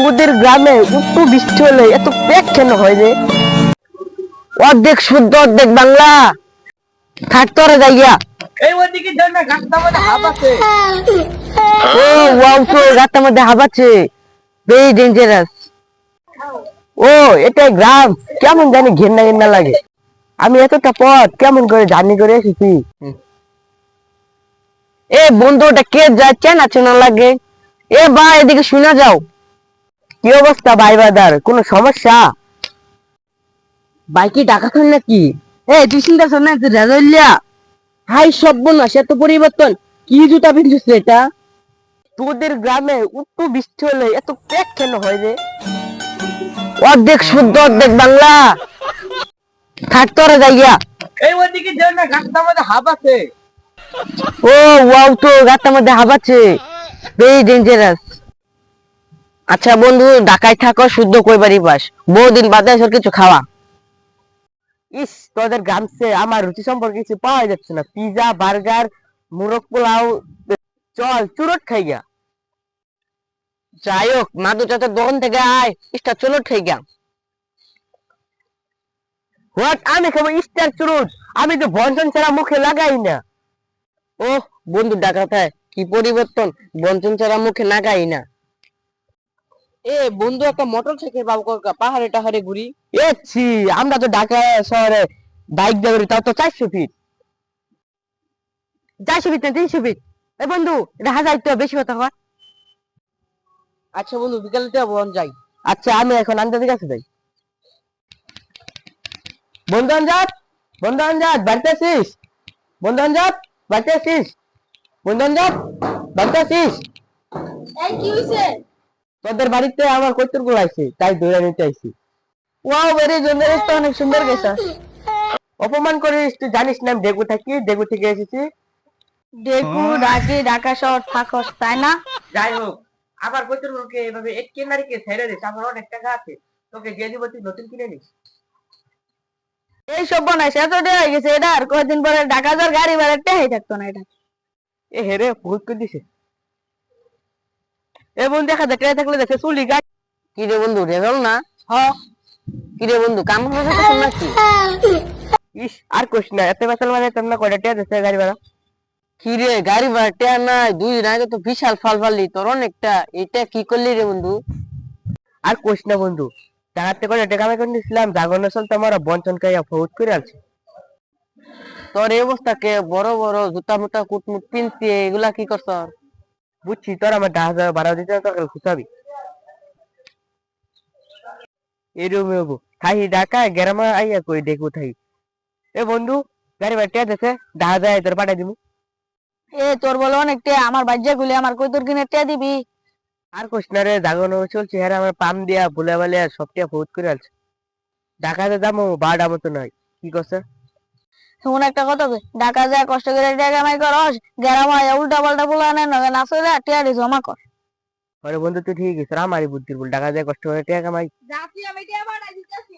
তোদের গ্রামে একটু বৃষ্টি হলে এত প্যাক কেন হয় রে? অর্ধেক শুদ্ধ অর্ধেক বাংলা। থাক তোরা যাইয়া। এই ওদিকে জন্য গাছটা মধ্যে হাত আছে। ও ওয়াও, তো গাছটার মধ্যে হাবাচ্ছে, ভেরি ডেঞ্জারাস। ও এটা গ্রাম, কেমন জানি ঘেন্না ঘেন্না লাগে। আমি এতটা পথ কেমন করে জার্নি করে এসেছি। এ বন্ধু, ওটা কে যাচ্ছে না চেনা লাগে? এ ভাই এদিকে শুনে যাও। কি অবস্থা ভাই বাদার, কোনো সমস্যা? ভাই কি ডাকাত হন নাকি? এ তুই চিন্তা কর না, রেজাল্লিয়া। হাই সর্বনাশ, এত পরিবর্তন! কি জুতা পিনছিস রে এটা? তোদের গ্রামে একটু বৃষ্টি হলে এত প্যাক কেন হয় রে? অর্ধেক শুদ্ধ অর্ধেক বাংলা। থাক তোরা যাইয়া। এই ওদিকে জন্য গাছটা মধ্যে হাত আছে। ও ওয়াও, তো গাছটার মধ্যে হাবাচ্ছে, ভেরি ডেঞ্জারাস। আচ্ছা বন্ধু, ঢাকায় থাকো, শুদ্ধ কইবারই পাস, বহুদিন বাদে এসব কিছু খাওয়া। ইস, তোদের গ্রামসে আমার রুচি সম্পর্কে কিছু পাওয়া যাচ্ছে না। পিজা, বার্গার, মুরগ পোলাও। চল চুরট খাই গা। যাই হোক, মাদু চাচার দোকান থেকে আয়, ইস্টার চুরট খাই গা। হোয়াট? আমি খাবো ইস্টার চুরট? আমি তো বঞ্চন ছাড়া মুখে লাগাই না। ও বন্ধু, ডাকাতায় কি পরিবর্তন, বঞ্চন ছাড়া মুখে লাগাই না। এ বন্ধু, একটা মোটর সাইকেল পাবো পাহাড়ে টাহাড়ে ঘুরি। এ ছি, আমরা তো ঢাকা শহরে বাইক দিয়ে ঘুরি, তাও তো 400 ফিট। 400 ফিট না 300 ফিট। এ বন্ধু, এটা হাজার তো বেশি কথা হয়। আচ্ছা বন্ধু, বিকালে তো বন যাই। আচ্ছা, আমি এখন আন্দাজের কাছে যাই। বন্ধু আনজাত, বন্ধু আনজাত, বাড়িতে আছিস? বন্ধু আনজাত, বাড়িতে আছিস? বন্ধু আনজাত, বাড়িতে আছিস? এই কি হইছে? তোদের বাড়িতে আমার কৈতর গুলো আছে, তাই ধরে নিতে আইছি। ওয়াও, ভেরি জেনারেস, তো অনেক সুন্দর গেছা। অপমান করিস, তুই জানিস না আমি ডেগু থাকি, ডেগু থেকে এসেছি। ডেকু ডাকি ঢাকা শহর থাকস তাই না? যাই হোক, আবার কৈতর গুলোকে এভাবে এক কেনারিকে ছেড়ে দিস, আমার অনেক টাকা আছে, তোকে দিয়ে দিব, তুই নতুন কিনে নিস। এই সব বনাইছে এত দেয়া হয়ে গেছে, এটা আর কয়েকদিন পরে ঢাকা যাওয়ার গাড়ি ভাড়া টেহাই থাকতো না এটা। এ হেরে বহুত করে দিছে। এ বন্ধু, দেখা দেখে থাকলে দেখে চুলি গাছ। কি রে বন্ধু, রেজাল না? হ। কি রে বন্ধু, কাম করতে নাকি? ইস, আর কোশ না, এত বেসাল মানে তোমরা কয়টা টিয়া দিচ্ছে গাড়ি ভাড়া? কি রে, গাড়ি ভাড়া টিয়া নাই? 2 দিন আগে তো বিশাল ফাল ফাললি, তোর অনেকটা। এটা কি করলি রে বন্ধু? আর কোশ না বন্ধু, টাকাতে করে টাকা আমি করে নিছিলাম, জাগরণ চলতে আমার বঞ্চন খাইয়া ফৌত করে আছে। তোর এই অবস্থাকে বড় বড় জুতা মুতা কুটমুট পিনছি, এগুলা কি করছ? বুঝছি, তোর আমার 10,000 ভাড়া দিতে তোকে খুঁচাবি। এরকম হবো থাই ঢাকা গ্রামে আইয়া কই দেখবো থাই। এ বন্ধু, গাড়ি ভাড়া টিয়া দিছে, 10,000 তোর পাঠাই দিবি। এ তোর বলে অনেক টেয়া, আমার বাজ্যা গুলি আমার কই তোর কিনে টেয়া দিবি? আর কোশ না রে, জাগরণ চলছে, হ্যাঁ আমার পাম দিয়া ভুলে বালে সব টিয়া ফৌত করে আছে। ঢাকাতে যাবো, 12টা মতো নয়, কি করছে? এমন একটা কথা কই, ঢাকা যায় কষ্ট করে টেয়া কামাই করস, গ্রাম আয়া উল্টা পাল্টা বলা নেন নাচে যা টেয়া দি জমা কর। আরে বন্ধু, তুই ঠিক আছে, আমারই বুদ্ধির ভুল, ঢাকা যায় কষ্ট করে টিয়া কামাই। যাচ্ছি আমি টেয়া পাঠাই দিতেছি।